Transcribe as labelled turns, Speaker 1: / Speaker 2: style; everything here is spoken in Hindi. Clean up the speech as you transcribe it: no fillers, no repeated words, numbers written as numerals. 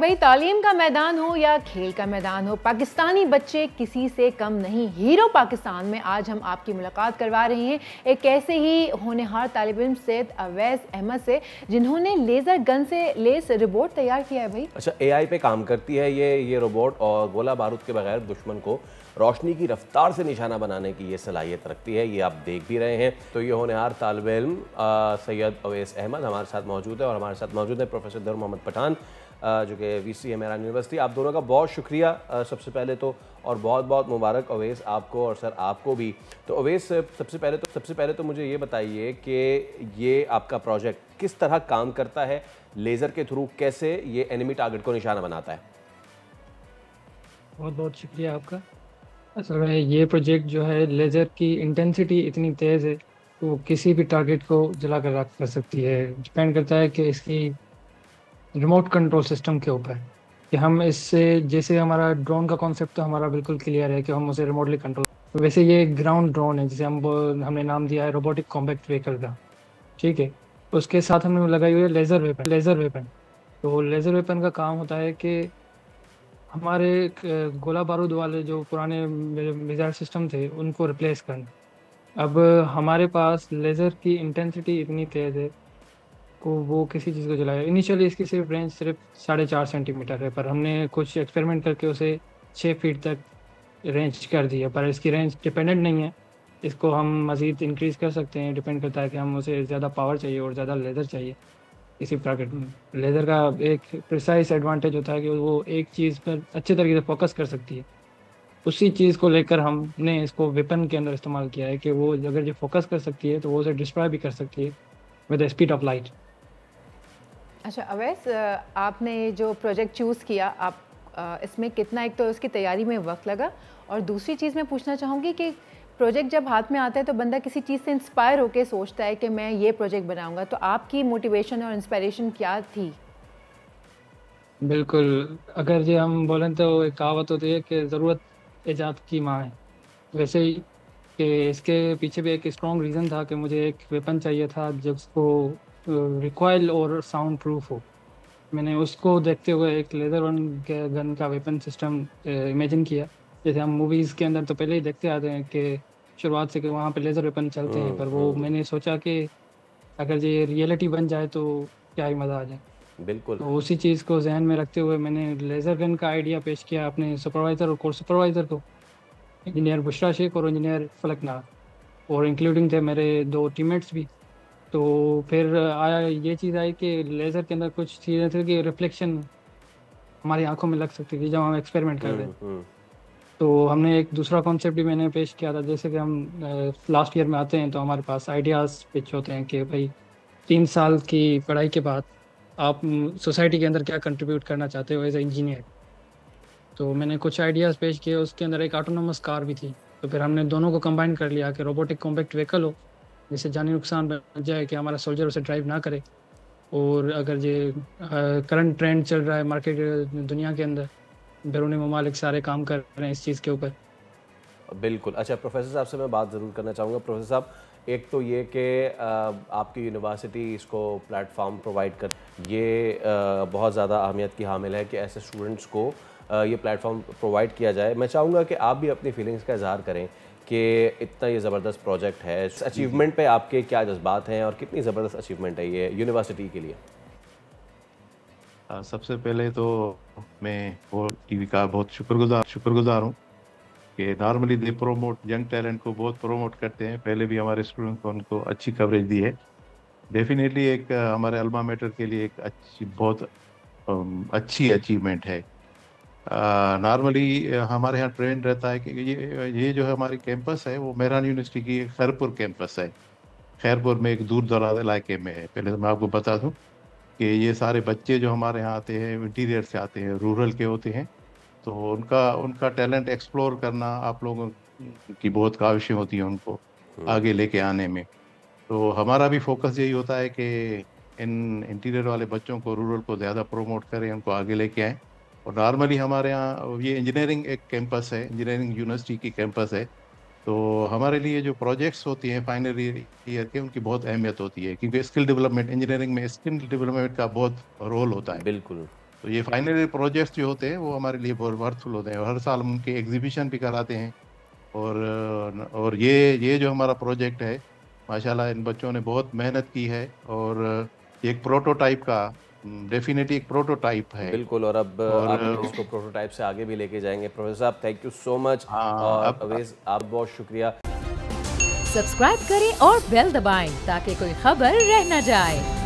Speaker 1: भाई तालीम का मैदान हो या खेल का मैदान हो, पाकिस्तानी बच्चे किसी से कम नहीं। हीरो पाकिस्तान में आज हम आपकी मुलाकात करवा रहे हैं एक ऐसे ही होनहार तालिब इल्म सैयद अवैस अहमद से, जिन्होंने लेज़र गन से लेस रोबोट तैयार किया है। भाई
Speaker 2: अच्छा, एआई पे काम करती है ये रोबोट, और गोला बारूद के बगैर दुश्मन को रोशनी की रफ्तार से निशाना बनाने की ये सलाहियत रखती है। ये आप देख भी रहे हैं। तो ये होनहार तालिब इल्म सैयद अवैस अहमद हमारे साथ मौजूद है, और हमारे साथ मौजूद है प्रोफेसर दर मोहम्मद पठान, जो कि वीसी है मेहरान यूनिवर्सिटी। आप दोनों का बहुत शुक्रिया सबसे पहले तो, और बहुत बहुत मुबारक अवैस आपको और सर आपको भी। तो अवैस, सबसे पहले तो मुझे ये बताइए कि ये आपका प्रोजेक्ट किस तरह काम करता है, लेज़र के थ्रू कैसे ये एनिमी टारगेट को निशाना बनाता है?
Speaker 3: बहुत बहुत शुक्रिया आपका। असल में ये प्रोजेक्ट जो है, लेज़र की इंटेंसिटी इतनी तेज़ है कि वो किसी भी टारगेट को जला कर राख कर सकती है। डिपेंड करता है कि इसकी रिमोट कंट्रोल सिस्टम के ऊपर, कि हम इससे, जैसे हमारा ड्रोन का कॉन्सेप्ट तो हमारा बिल्कुल क्लियर है कि हम उसे रिमोटली कंट्रोल, वैसे ये ग्राउंड ड्रोन है जिसे हमने नाम दिया है रोबोटिक कॉम्बैक्ट व्हीकल का। ठीक है, उसके साथ हमने लगाई हुई है लेज़र वेपन। तो लेज़र वेपन का काम होता है कि हमारे गोला बारूद वाले जो पुराने मिसाइल सिस्टम थे उनको रिप्लेस करना। अब हमारे पास लेज़र की इंटेंसिटी इतनी तेज़ है को वो किसी चीज़ को जलाएगा। इनिशियली इसकी रेंज सिर्फ 4.5 सेंटीमीटर है, पर हमने कुछ एक्सपेरिमेंट करके उसे 6 फीट तक रेंज कर दी है। पर इसकी रेंज डिपेंडेंट नहीं है, इसको हम मज़ीद इंक्रीज़ कर सकते हैं। डिपेंड करता है कि हम उसे ज़्यादा पावर चाहिए और ज़्यादा लेज़र चाहिए इसी टारगेट में। लेज़र का एक प्रिसाइज एडवांटेज होता है कि वो एक चीज़ पर अच्छे तरीके से फोकस कर सकती है। उसी चीज़ को लेकर हमने इसको वेपन के अंदर इस्तेमाल किया है कि वो अगर ये फोकस कर सकती है तो वो उसे डिस्ट्रॉय भी कर सकती है with the speed of light.
Speaker 1: अच्छा अवैस, आपने जो प्रोजेक्ट चूज़ किया, आप इसमें कितना, एक तो इसकी तैयारी में वक्त लगा, और दूसरी चीज़ मैं पूछना चाहूँगी कि प्रोजेक्ट जब हाथ में आता है तो बंदा किसी चीज़ से इंस्पायर होकर सोचता है कि मैं ये प्रोजेक्ट बनाऊंगा, तो आपकी मोटिवेशन और इंस्पिरेशन क्या थी?
Speaker 3: बिल्कुल, अगर ये हम बोलें तो एक कहावत होती है कि ज़रूरत ईजाद की माँ है। वैसे ही कि इसके पीछे भी एक स्ट्रॉन्ग रीज़न था कि मुझे एक वेपन चाहिए था जिसको रिकॉइल और साउंड प्रूफ हो। मैंने उसको देखते हुए एक लेज़र गन का वेपन सिस्टम इमेजिन किया। जैसे हम मूवीज़ के अंदर तो पहले ही देखते आते हैं कि शुरुआत से कि वहाँ पे लेज़र वेपन चलते हैं, पर वो मैंने सोचा कि अगर ये रियलिटी बन जाए तो क्या ही मज़ा आ जाए।
Speaker 2: बिल्कुल।
Speaker 3: तो उसी चीज़ को जहन में रखते हुए मैंने लेज़र गन का आइडिया पेश किया अपने सुपरवाइज़र और कोर्स सुपरवाइज़र को, इंजीनियर बुशरा शेख और इंजीनियर फलक नाग, और इंक्लूडिंग थे मेरे 2 टीममेट्स भी। तो फिर ये चीज़ आई कि लेज़र के अंदर कुछ चीज़ें थी कि रिफ्लेक्शन हमारी आंखों में लग सकती थी जब हम एक्सपेरिमेंट कर रहे थे। तो हमने एक दूसरा कॉन्सेप्ट भी मैंने पेश किया था। जैसे कि हम लास्ट ईयर में आते हैं तो हमारे पास आइडियाज़ पिच होते हैं कि भाई 3 साल की पढ़ाई के बाद आप सोसाइटी के अंदर क्या कंट्रीब्यूट करना चाहते हो एज ए इंजीनियर। तो मैंने कुछ आइडियाज़ पेश किए, उसके अंदर एक ऑटोनोमस कार भी थी। तो फिर हमने दोनों को कंबाइन कर लिया कि रोबोटिक कॉम्पैक्ट व्हीकल हो जिससे जानी नुकसान बच जाए कि हमारा सोल्जर उसे ड्राइव ना करे। और अगर ये करंट ट्रेंड चल रहा है मार्केट दुनिया के अंदर, बैरूनी ममालिक सारे काम कर रहे हैं इस चीज़ के ऊपर।
Speaker 2: बिल्कुल। अच्छा, प्रोफेसर साहब से मैं बात ज़रूर करना चाहूँगा। प्रोफेसर साहब, एक तो ये कि आपकी यूनिवर्सिटी इसको प्लेटफॉर्म प्रोवाइड कर, ये बहुत ज़्यादा अहमियत की हामिल है कि ऐसे स्टूडेंट्स को ये प्लेटफॉर्म प्रोवाइड किया जाए। मैं चाहूँगा कि आप भी अपनी फीलिंग्स का इजहार करें कि इतना ये ज़बरदस्त प्रोजेक्ट है, इस अचीवमेंट पे आपके क्या जज्बात हैं और कितनी ज़बरदस्त अचीवमेंट है ये यूनिवर्सिटी के लिए?
Speaker 4: सबसे पहले तो मैं वो टीवी का बहुत शुक्रगुजार हूँ कि नॉर्मली दे प्रोमोट यंग टैलेंट को, बहुत प्रोमोट करते हैं। पहले भी हमारे स्टूडेंट को उनको अच्छी कवरेज दी है। डेफिनेटली एक हमारे अल्मा मेटर के लिए एक बहुत अच्छी अचीवमेंट है। नॉर्मली हमारे यहाँ ट्रेंड रहता है कि ये जो है हमारी कैंपस है वो मेहरान यूनिवर्सिटी की खैरपुर कैंपस है। खैरपुर में एक दूर दराज इलाके में है। पहले तो मैं आपको बता दूं कि ये सारे बच्चे जो हमारे यहाँ आते हैं इंटीरियर से आते हैं, रूरल के होते हैं। तो उनका उनका टैलेंट एक्सप्लोर करना आप लोगों की बहुत काविशें होती हैं उनको आगे लेके आने में। तो हमारा भी फोकस यही होता है कि इन इंटीरियर वाले बच्चों को, रूरल को ज़्यादा प्रोमोट करें, उनको आगे लेके आएँ। और नॉर्मली हमारे यहाँ ये इंजीनियरिंग एक कैंपस है, इंजीनियरिंग यूनिवर्सिटी की कैंपस है। तो हमारे लिए जो प्रोजेक्ट्स होती हैं फाइनल ईयर के, उनकी बहुत अहमियत होती है क्योंकि स्किल डेवलपमेंट, इंजीनियरिंग में स्किल डेवलपमेंट का बहुत रोल होता है।
Speaker 2: बिल्कुल।
Speaker 4: तो ये फाइनल प्रोजेक्ट्स जो होते हैं वो हमारे लिए बहुत वर्थफुल होते हैं। हर साल हम उनके एग्जीबिशन भी कराते हैं। और ये जो हमारा प्रोजेक्ट है, माशाल्लाह इन बच्चों ने बहुत मेहनत की है, और एक प्रोटोटाइप का डेफिनेटली एक प्रोटोटाइप है।
Speaker 2: बिल्कुल, और अब आप इसको प्रोटोटाइप से आगे भी लेके जाएंगे। प्रोफेसर साहब थैंक यू सो मच, और अवेज आप बहुत शुक्रिया।
Speaker 5: सब्सक्राइब करें और बेल दबाएं ताकि कोई खबर रह न जाए।